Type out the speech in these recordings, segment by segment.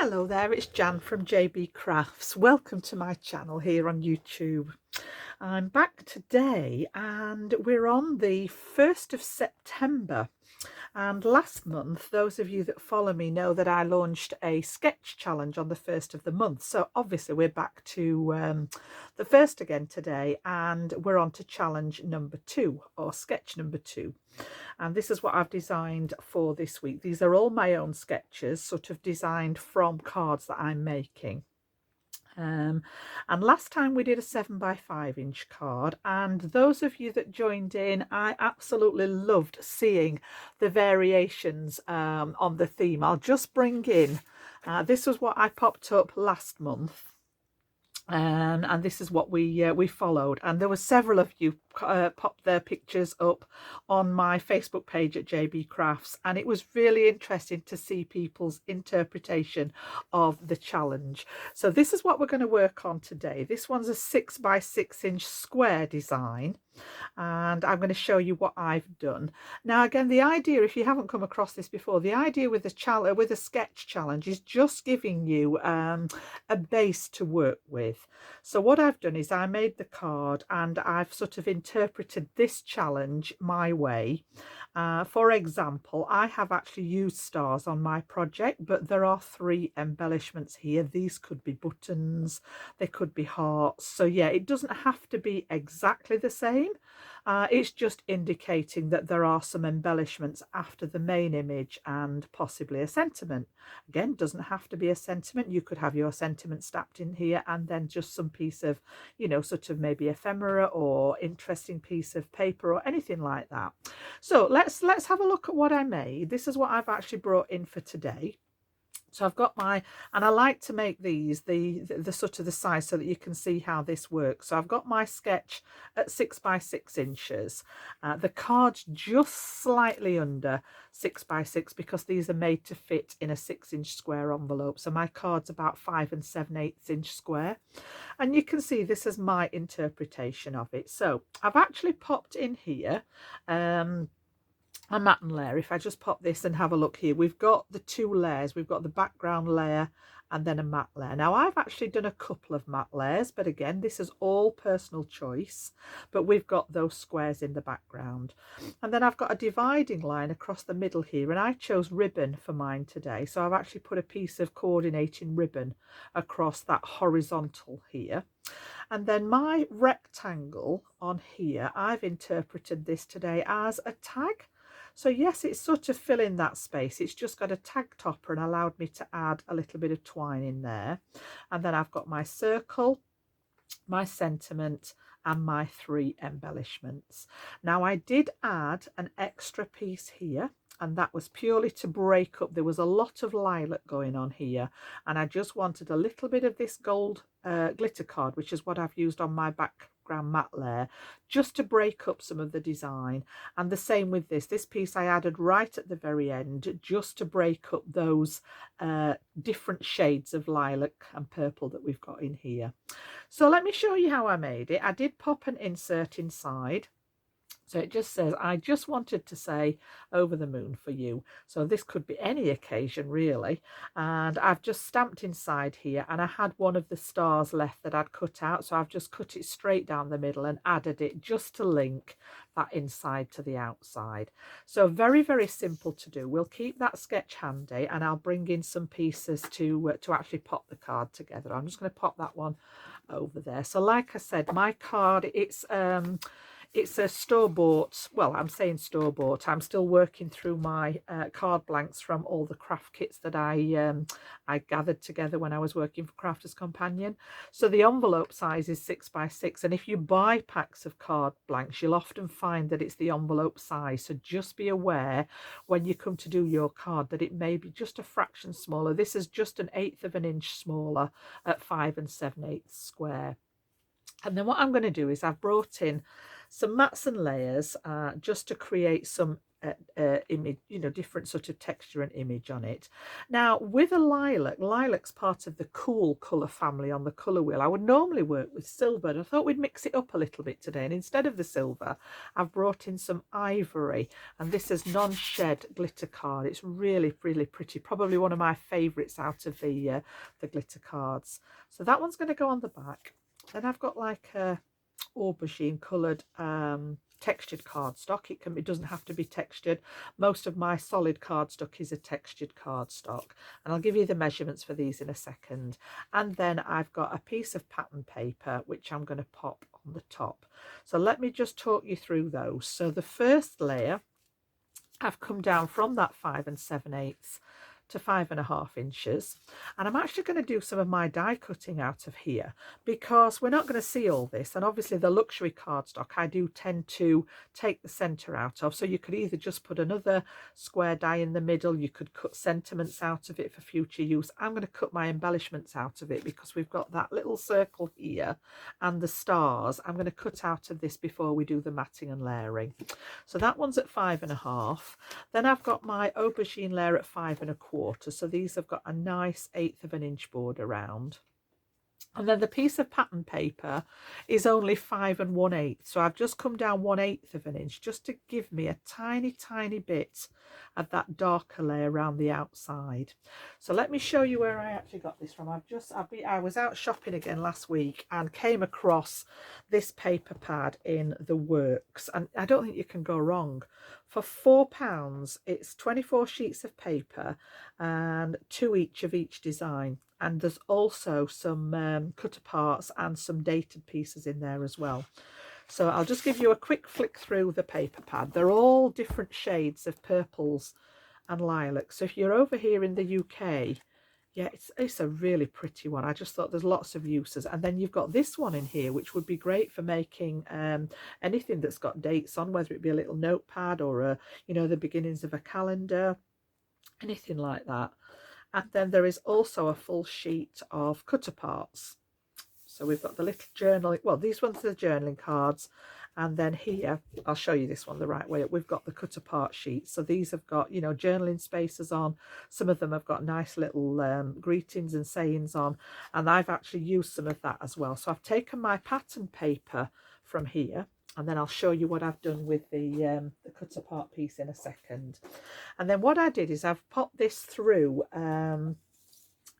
Hello there, it's Jan from JB Crafts. Welcome to my channel here on YouTube. I'm back today and we're on the 1st of September. And last month, those of you that follow me know that I launched a sketch challenge on the 1st of the month. So obviously we're back to the first again today, and we're on to challenge number 2 or sketch number 2. And this is what I've designed for this week. These are all my own sketches, sort of designed from cards that I'm making. And last time we did a 7x5 inch card, and those of you that joined in, I absolutely loved seeing the variations on the theme. I'll just bring in, this was what I popped up last month. And this is what we followed, and there were several of you popped their pictures up on my Facebook page at JB Crafts, and it was really interesting to see people's interpretation of the challenge. So this is what we're going to work on today. This one's a 6x6 inch square design, and I'm going to show you what I've done. Now again, the idea, if you haven't come across this before, the idea with a sketch challenge is just giving you a base to work with. So what I've done is I made the card and I've sort of interpreted this challenge my way. For example, I have actually used stars on my project, but there are 3 embellishments here. These could be buttons, they could be hearts. So yeah, it doesn't have to be exactly the same. It's just indicating that there are some embellishments after the main image and possibly a sentiment. Again, doesn't have to be a sentiment. You could have your sentiment stamped in here and then just some piece of, sort of maybe ephemera or interesting piece of paper or anything like that. So let's have a look at what I made. This is what I've actually brought in for today. So I've got and I like to make these the sort of the size so that you can see how this works. So I've got my sketch at 6x6 inches. The card's just slightly under 6x6 because these are made to fit in a 6-inch square envelope. So my card's about 5 7/8 inch square. And you can see this is my interpretation of it. So I've actually popped in here a matte layer. If I just pop this and have a look here, we've got the 2 layers. We've got the background layer and then a matte layer. Now I've actually done a couple of matte layers, but again, this is all personal choice, but we've got those squares in the background. And then I've got a dividing line across the middle here, and I chose ribbon for mine today. So I've actually put a piece of coordinating ribbon across that horizontal here. And then my rectangle on here, I've interpreted this today as a tag. So yes, it's sort of filling that space. It's just got a tag topper and allowed me to add a little bit of twine in there. And then I've got my circle, my sentiment, and my 3 embellishments. Now I did add an extra piece here, and that was purely to break up. There was a lot of lilac going on here, and I just wanted a little bit of this gold glitter card, which is what I've used on my background matte layer, just to break up some of the design. And the same with this piece I added right at the very end, just to break up those different shades of lilac and purple that we've got in here. So let me show you how I made it. I did pop an insert inside. So it just says, I just wanted to say over the moon for you. So this could be any occasion really. And I've just stamped inside here, and I had one of the stars left that I'd cut out. So I've just cut it straight down the middle and added it just to link that inside to the outside. So very, very simple to do. We'll keep that sketch handy, and I'll bring in some pieces to actually pop the card together. I'm just going to pop that one over there. So like I said, my card, it's a store-bought, well, I'm saying store-bought. I'm still working through my card blanks from all the craft kits that I gathered together when I was working for Crafters Companion. So the envelope size is 6x6, and if you buy packs of card blanks, you'll often find that it's the envelope size. So just be aware when you come to do your card that it may be just a fraction smaller. This is just 1/8 of an inch smaller at 5 7/8 square. And then what I'm going to do is I've brought in some mats and layers just to create some image, different sort of texture and image on it. Now with a lilac's part of the cool colour family on the colour wheel. I would normally work with silver, and I thought we'd mix it up a little bit today, and instead of the silver I've brought in some ivory, and this is non-shed glitter card. It's really pretty, probably one of my favourites out of the glitter cards. So that one's going to go on the back. Then I've got like a aubergine coloured textured cardstock. It doesn't have to be textured. Most of my solid cardstock is a textured cardstock, and I'll give you the measurements for these in a second. And then I've got a piece of pattern paper which I'm going to pop on the top. So let me just talk you through those. So the first layer, I've come down from that 5 7/8 to 5.5 inches, and I'm actually going to do some of my die cutting out of here because we're not going to see all this, and obviously the luxury cardstock I do tend to take the center out of, so you could either just put another square die in the middle, you could cut sentiments out of it for future use. I'm going to cut my embellishments out of it because we've got that little circle here and the stars. I'm going to cut out of this before we do the matting and layering. So that one's at 5.5. Then I've got my aubergine layer at 5.25. So these have got a nice 1/8 of an inch border around. And then the piece of pattern paper is only 5 1/8. So I've just come down 1/8 of an inch just to give me a tiny bit of that darker layer around the outside. So let me show you where I actually got this from. I was out shopping again last week and came across this paper pad in the Works, and I don't think you can go wrong. For £4, it's 24 sheets of paper and 2 each of each design. And there's also some cut aparts and some dated pieces in there as well. So I'll just give you a quick flick through the paper pad. They're all different shades of purples and lilacs. So if you're over here in the UK, yeah, it's a really pretty one. I just thought there's lots of uses. And then you've got this one in here, which would be great for making anything that's got dates on, whether it be a little notepad or the beginnings of a calendar, anything like that. And then there is also a full sheet of cut aparts. So we've got the little journaling, well, these ones are the journaling cards. And then here, I'll show you this one the right way. We've got the cut apart sheets. So these have got, journaling spaces on. Some of them have got nice little greetings and sayings on. And I've actually used some of that as well. So I've taken my pattern paper from here, and then I'll show you what I've done with the cut apart piece in a second. And then what I did is I've popped this through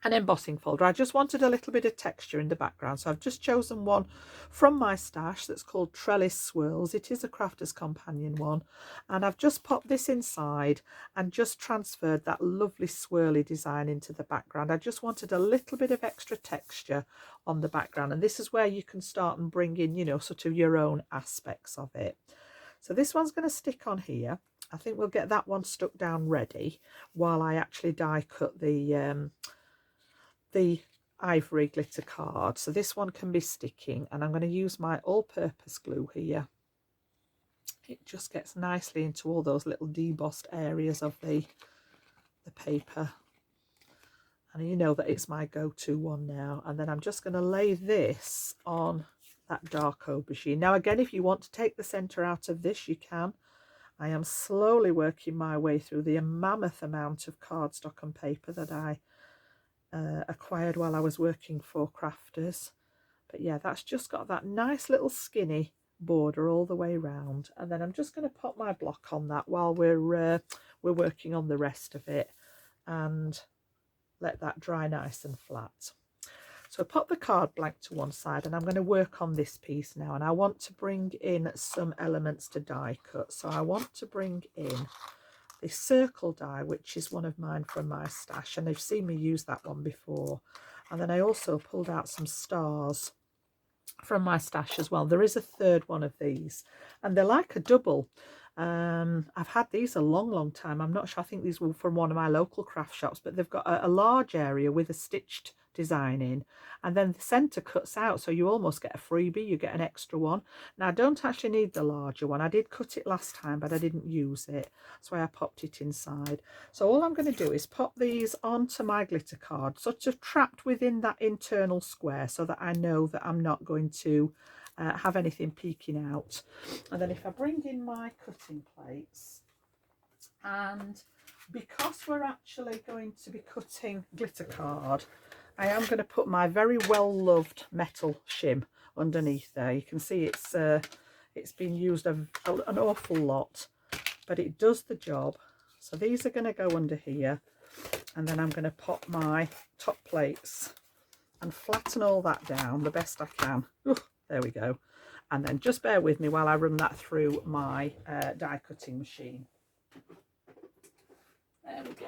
an embossing folder. I just wanted a little bit of texture in the background, so I've just chosen one from my stash that's called Trellis Swirls. It is a Crafter's Companion one, and I've just popped this inside and just transferred that lovely swirly design into the background. I just wanted a little bit of extra texture on the background, and this is where you can start and bring in sort of your own aspects of it. So this one's going to stick on here. I think we'll get that one stuck down ready while I actually die cut the ivory glitter card. So this one can be sticking, and I'm going to use my all-purpose glue here. It just gets nicely into all those little debossed areas of the paper, and you know that it's my go-to one now. And then I'm just going to lay this on that dark aubergine. Now again, if you want to take the center out of this, you can. I am slowly working my way through the mammoth amount of cardstock and paper that I acquired while I was working for Crafters. But yeah, that's just got that nice little skinny border all the way around. And then I'm just going to pop my block on that while we're working on the rest of it, and let that dry nice and flat. So pop the card blank to one side, and I'm going to work on this piece now, and I want to bring in some elements to die cut. So I want to bring in this circle die, which is one of mine from my stash, and they've seen me use that one before. And then I also pulled out some stars from my stash as well. There is a third one of these, and they're like a double. I've had these a long time. I'm not sure, I think these were from one of my local craft shops, but they've got a large area with a stitched design in, and then the center cuts out, so you almost get a freebie. You get an extra one. Now I don't actually need the larger one. I did cut it last time, but I didn't use it. That's why I popped it inside. So all I'm going to do is pop these onto my glitter card, sort of trapped within that internal square, so that I know that I'm not going to have anything peeking out. And then if I bring in my cutting plates, And because we're actually going to be cutting glitter card, I am going to put my very well loved metal shim underneath there. You can see it's been used an awful lot, but it does the job. So these are going to go under here, and then I'm going to pop my top plates and flatten all that down the best I can. Ooh, there we go. And then just bear with me while I run that through my die cutting machine. There we go.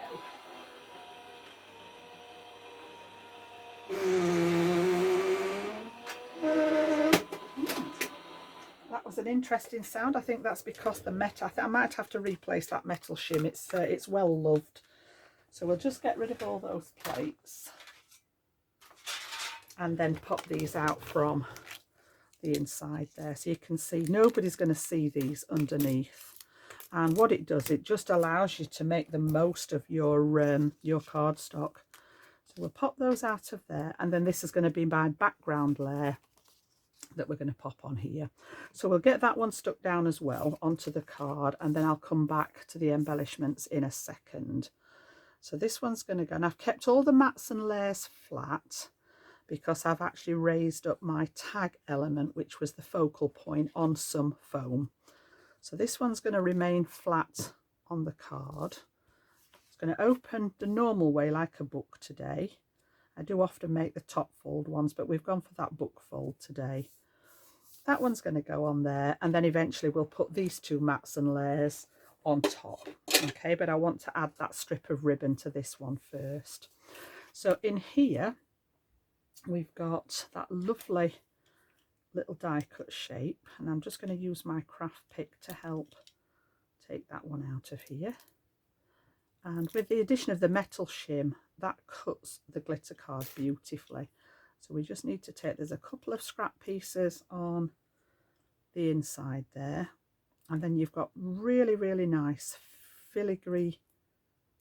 That was an interesting sound. I think that's because the metal, I might have to replace that metal shim. It's well loved. So we'll just get rid of all those plates and then pop these out from the inside there. So you can see nobody's going to see these underneath. And what it does, it just allows you to make the most of your cardstock. So we'll pop those out of there, and then this is going to be my background layer that we're going to pop on here. So we'll get that one stuck down as well onto the card, and then I'll come back to the embellishments in a second. So this one's going to go, and I've kept all the mats and layers flat because I've actually raised up my tag element, which was the focal point, on some foam. So this one's going to remain flat on the card. It's going to open the normal way like a book today. I do often make the top fold ones, but we've gone for that book fold today. That one's going to go on there, and then eventually we'll put these two mats and layers on top. Okay, but I want to add that strip of ribbon to this one first. So in here we've got that lovely little die cut shape, and I'm just going to use my craft pick to help take that one out of here. And with the addition of the metal shim, that cuts the glitter card beautifully. So we just need to take, there's a couple of scrap pieces on the inside there, and then you've got really, really nice filigree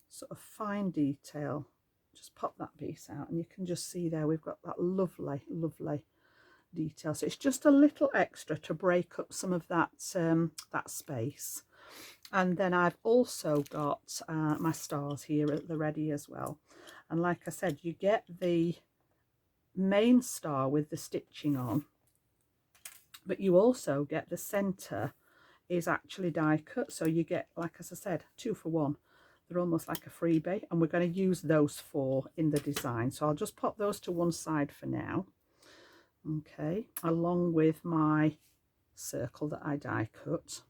sort of fine detail. Just pop that piece out, and you can just see there we've got that lovely, lovely detail. So it's just a little extra to break up some of that that space. And then I've also got my stars here at the ready as well. And like I said, you get the main star with the stitching on, but you also get the center is actually die cut. So you get, like as I said, 2 for 1. They're almost like a freebie, and we're going to use those 4 in the design. So I'll just pop those to one side for now. Okay, along with my circle that I die cut.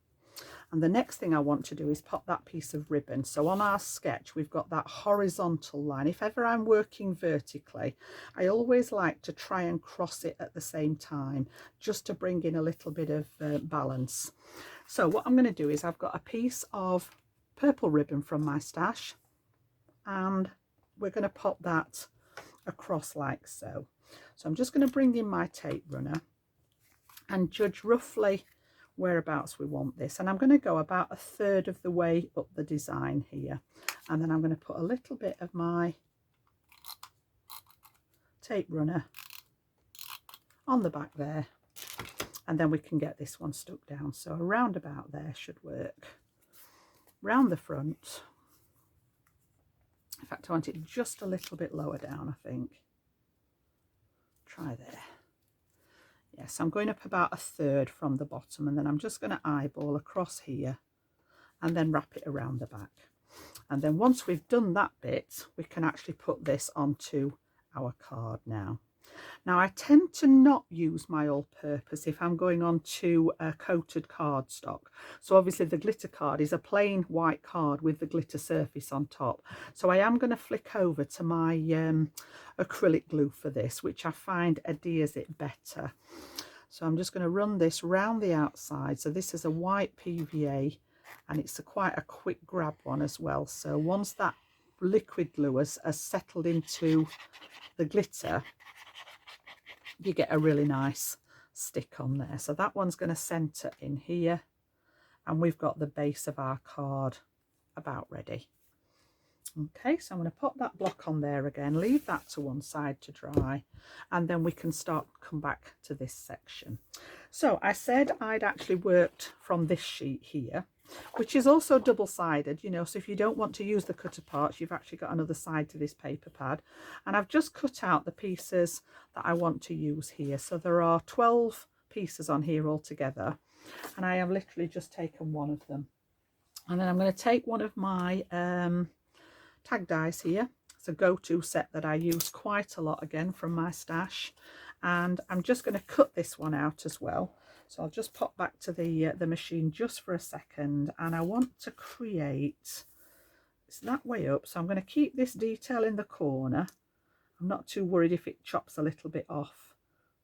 And the next thing I want to do is pop that piece of ribbon. So on our sketch, we've got that horizontal line. If ever I'm working vertically, I always like to try and cross it at the same time, just to bring in a little bit of balance. So what I'm going to do is I've got a piece of purple ribbon from my stash, and we're going to pop that across like so. So I'm just going to bring in my tape runner and judge roughly whereabouts we want this, and I'm going to go about 1/3 of the way up the design here, and then I'm going to put a little bit of my tape runner on the back there, and then we can get this one stuck down. So around about there should work. Round the front, in fact I want it just a little bit lower down, I think. Try there. Yes, I'm going up about 1/3 from the bottom, and then I'm just going to eyeball across here and then wrap it around the back. And then once we've done that bit, we can actually put this onto our card now. Now I tend to not use my all-purpose if I'm going on to a coated cardstock. So obviously the glitter card is a plain white card with the glitter surface on top. So I am going to flick over to my acrylic glue for this, which I find adheres it better. So I'm just going to run this round the outside. So this is a white PVA, and it's quite a quick grab one as well. So once that liquid glue has settled into the glitter, you get a really nice stick on there. So that one's going to center in here, and we've got the base of our card about ready. Okay, so I'm going to pop that block on there again, leave that to one side to dry, and then we can come back to this section. So I said I'd actually worked from this sheet here, which is also double-sided, you know, so if you don't want to use the cutter parts, you've actually got another side to this paper pad. And I've just cut out the pieces that I want to use here. So there are 12 pieces on here altogether, and I have literally just taken one of them. And then I'm going to take one of my tag dies here. It's a go-to set that I use quite a lot, again, from my stash. And I'm just going to cut this one out as well. So I'll just pop back to the machine just for a second, and I want to create, it's that way up, so I'm going to keep this detail in the corner. I'm not too worried if it chops a little bit off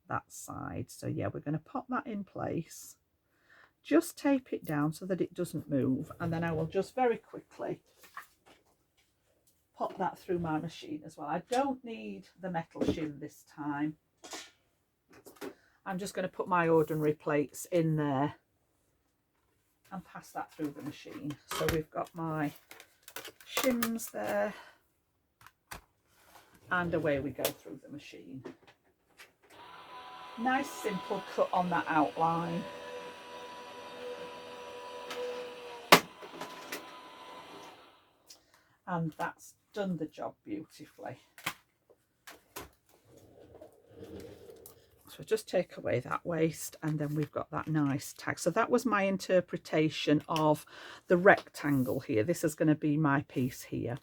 that side. So yeah, we're going to pop that in place. Just tape it down so that it doesn't move, and then I will just very quickly pop that through my machine as well. I don't need the metal shim this time. I'm just going to put my ordinary plates in there and pass that through the machine. So we've got my shims there, and away we go through the machine. Nice simple cut on that outline. And that's done the job beautifully. So just take away that waste, and then we've got that nice tag. So that was my interpretation of the rectangle here. This is going to be my piece here,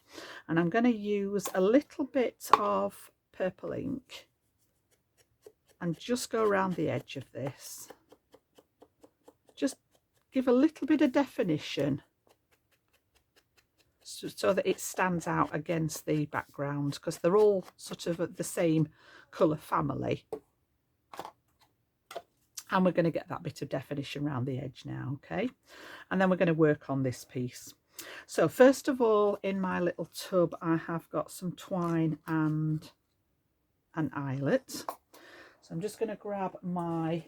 and I'm going to use a little bit of purple ink and just go around the edge of this. Just give a little bit of definition so that it stands out against the background, because they're all sort of the same colour family. And we're going to get that bit of definition around the edge now, okay? And then we're going to work on this piece. So first of all, in my little tub, I have got some twine and an eyelet. So I'm just going to grab my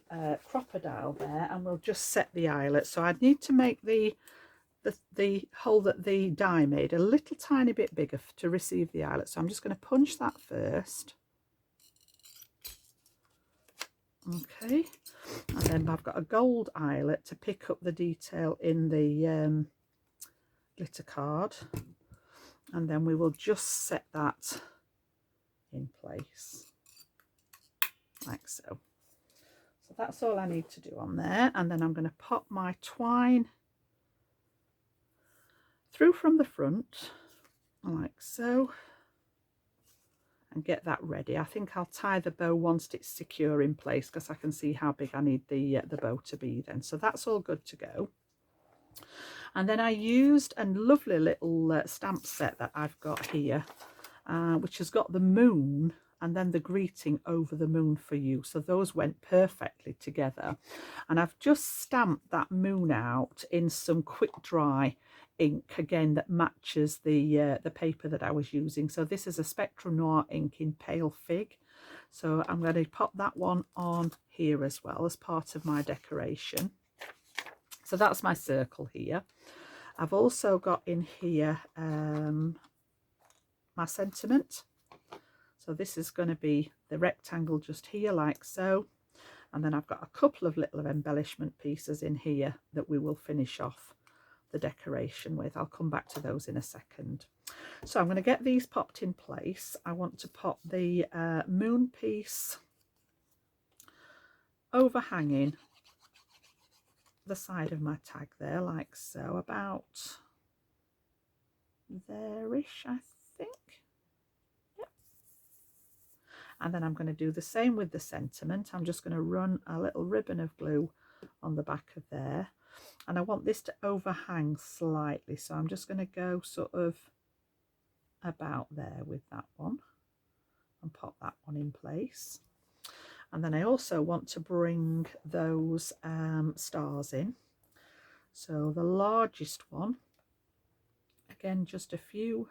crocodile there, and we'll just set the eyelet. So I need to make the hole that the die made a little tiny bit bigger to receive the eyelet. So I'm just going to punch that first. Okay, and then I've got a gold eyelet to pick up the detail in the glitter card, and then we will just set that in place like so. So that's all I need to do on there, and then I'm going to pop my twine through from the front like so and get that ready. I think I'll tie the bow once it's secure in place, because I can see how big I need the bow to be then. So that's all good to go. And then I used a lovely little stamp set that I've got here, which has got the moon and then the greeting over the moon for you. So those went perfectly together. And I've just stamped that moon out in some quick dry ink, again, that matches the paper that I was using. So this is a Spectrum Noir ink in Pale Fig. So I'm going to pop that one on here as well as part of my decoration. So that's my circle here. I've also got in here my sentiment. So this is going to be the rectangle just here like so. And then I've got a couple of little embellishment pieces in here that we will finish off the decoration with. I'll come back to those in a second. So I'm going to get these popped in place. I want to pop the moon piece overhanging the side of my tag there like so, about there-ish, I think. Yep. And then I'm going to do the same with the sentiment. I'm just going to run a little ribbon of glue on the back of there, and I want this to overhang slightly, so I'm just going to go sort of about there with that one and pop that one in place. And then I also want to bring those stars in. So the largest one, again, just a few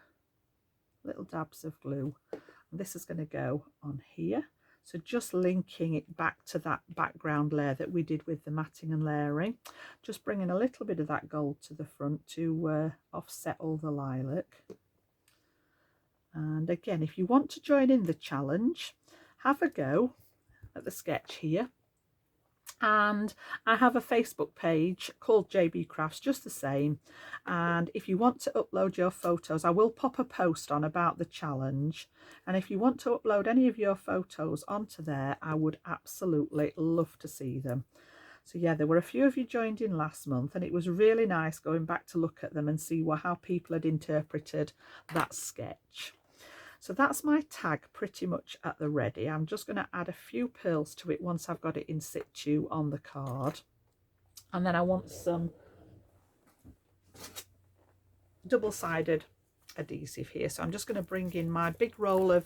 little dabs of glue. And this is going to go on here. So just linking it back to that background layer that we did with the matting and layering. Just bringing a little bit of that gold to the front to offset all the lilac. And again, if you want to join in the challenge, have a go at the sketch here. And I have a Facebook page called JB Crafts, just the same. And if you want to upload your photos, I will pop a post on about the challenge. And if you want to upload any of your photos onto there, I would absolutely love to see them. So yeah, there were a few of you joined in last month, and it was really nice going back to look at them and see how people had interpreted that sketch. So that's my tag pretty much at the ready. I'm just going to add a few pearls to it once I've got it in situ on the card. And then I want some double-sided adhesive here. So I'm just going to bring in my big roll of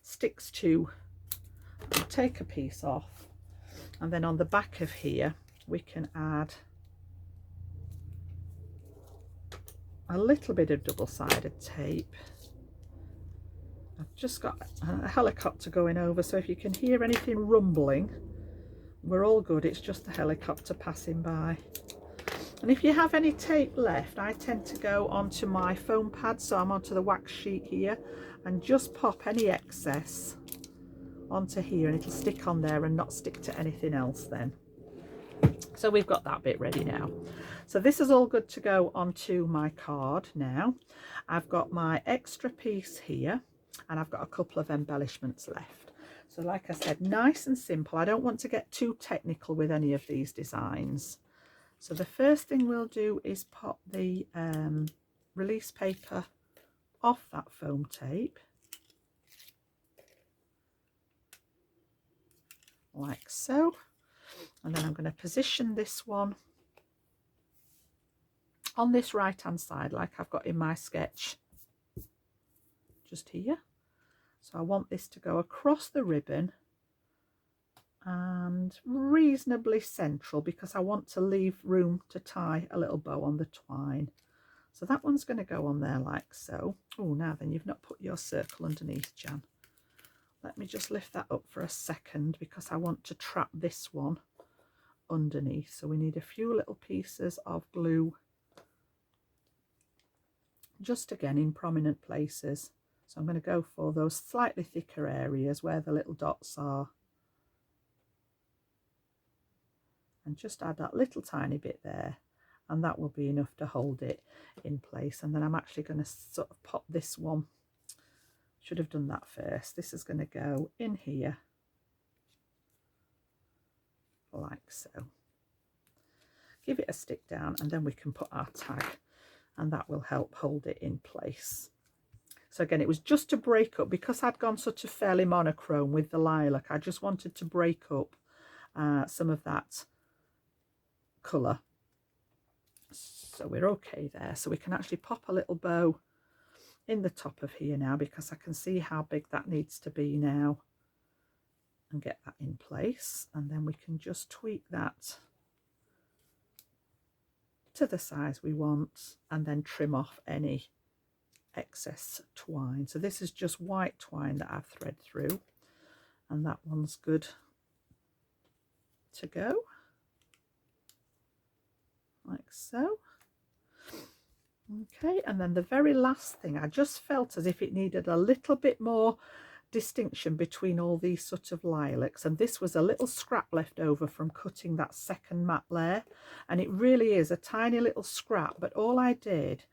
Sticks 2 and take a piece off. And then on the back of here, we can add a little bit of double-sided tape. I've just got a helicopter going over, so if you can hear anything rumbling, we're all good. It's just the helicopter passing by. And if you have any tape left, I tend to go onto my foam pad, so I'm onto the wax sheet here, and just pop any excess onto here, and it'll stick on there and not stick to anything else then. So we've got that bit ready now. So this is all good to go onto my card now. I've got my extra piece here, and I've got a couple of embellishments left. So like I said, nice and simple. I don't want to get too technical with any of these designs. So the first thing we'll do is pop the release paper off that foam tape, like so. And then I'm going to position this one on this right hand side like I've got in my sketch just here. So I want this to go across the ribbon and reasonably central, because I want to leave room to tie a little bow on the twine. So that one's going to go on there like so. Oh, now then, you've not put your circle underneath, Jan. Let me just lift that up for a second, because I want to trap this one underneath. So we need a few little pieces of glue, just again in prominent places. So I'm going to go for those slightly thicker areas where the little dots are, and just add that little tiny bit there, and that will be enough to hold it in place. And then I'm actually going to sort of pop this one, should have done that first. This is going to go in here like so. Give it a stick down, and then we can put our tag, and that will help hold it in place. So again, it was just to break up, because I'd gone sort of fairly monochrome with the lilac. I just wanted to break up some of that colour. So we're okay there. So we can actually pop a little bow in the top of here now, because I can see how big that needs to be now, and get that in place. And then we can just tweak that to the size we want, and then trim off any excess twine. So this is just white twine that I've thread through, and that one's good to go like so. Okay, and then the very last thing, I just felt as if it needed a little bit more distinction between all these sort of lilacs, and this was a little scrap left over from cutting that second matte layer, and it really is a tiny little scrap, but all I did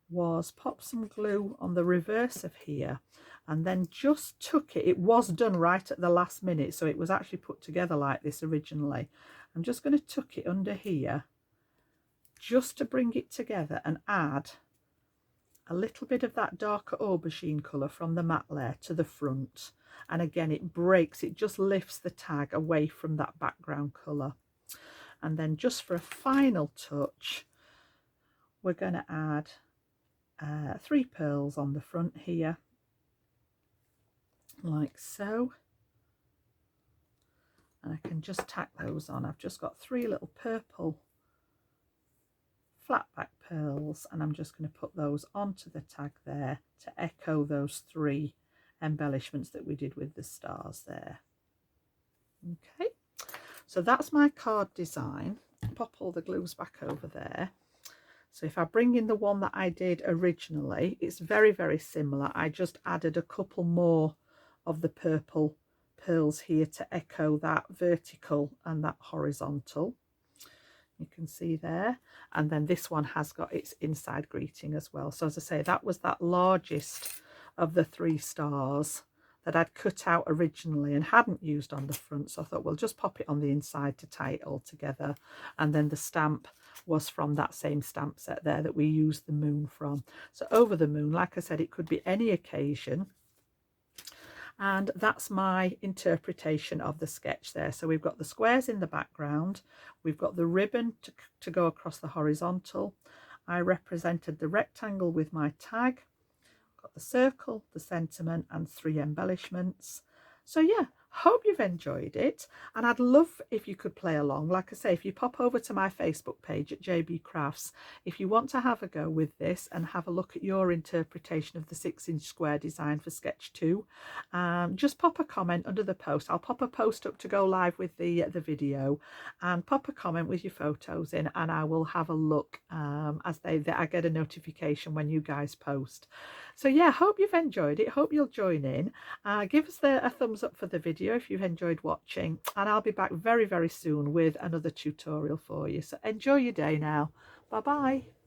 was pop some glue on the reverse of here, and then just took it. It was done right at the last minute, so it was actually put together like this originally. I'm just going to tuck it under here just to bring it together, and add a little bit of that darker aubergine colour from the matte layer to the front. And again, it breaks, it just lifts the tag away from that background colour. And then just for a final touch, we're going to add 3 pearls on the front here, like so. And I can just tack those on. I've just got 3 little purple flat back pearls, and I'm just going to put those onto the tag there to echo those 3 embellishments that we did with the stars there. Okay, so that's my card design. Pop all the glues back over there. So if I bring in the one that I did originally, it's very, very similar. I just added a couple more of the purple pearls here to echo that vertical and that horizontal. You can see there. And then this one has got its inside greeting as well. So as I say, that was that largest of the 3 stars that I'd cut out originally and hadn't used on the front. So I thought, we'll just pop it on the inside to tie it all together. And then the stamp was from that same stamp set there that we used the moon from. So over the moon, like I said, it could be any occasion. And that's my interpretation of the sketch there. So we've got the squares in the background, we've got the ribbon to go across the horizontal. I represented the rectangle with my tag, got the circle, the sentiment, and 3 embellishments. So yeah, hope you've enjoyed it, and I'd love if you could play along. Like I say, if you pop over to my Facebook page at JB Crafts, if you want to have a go with this and have a look at your interpretation of the 6-inch square design for sketch 2, just pop a comment under the post. I'll pop a post up to go live with the video, and pop a comment with your photos in, and I will have a look as I get a notification when you guys post. So yeah, hope you've enjoyed it, hope you'll join in. Give us a thumbs up for the video if you've enjoyed watching, and I'll be back very, very soon with another tutorial for you. So enjoy your day now. Bye bye.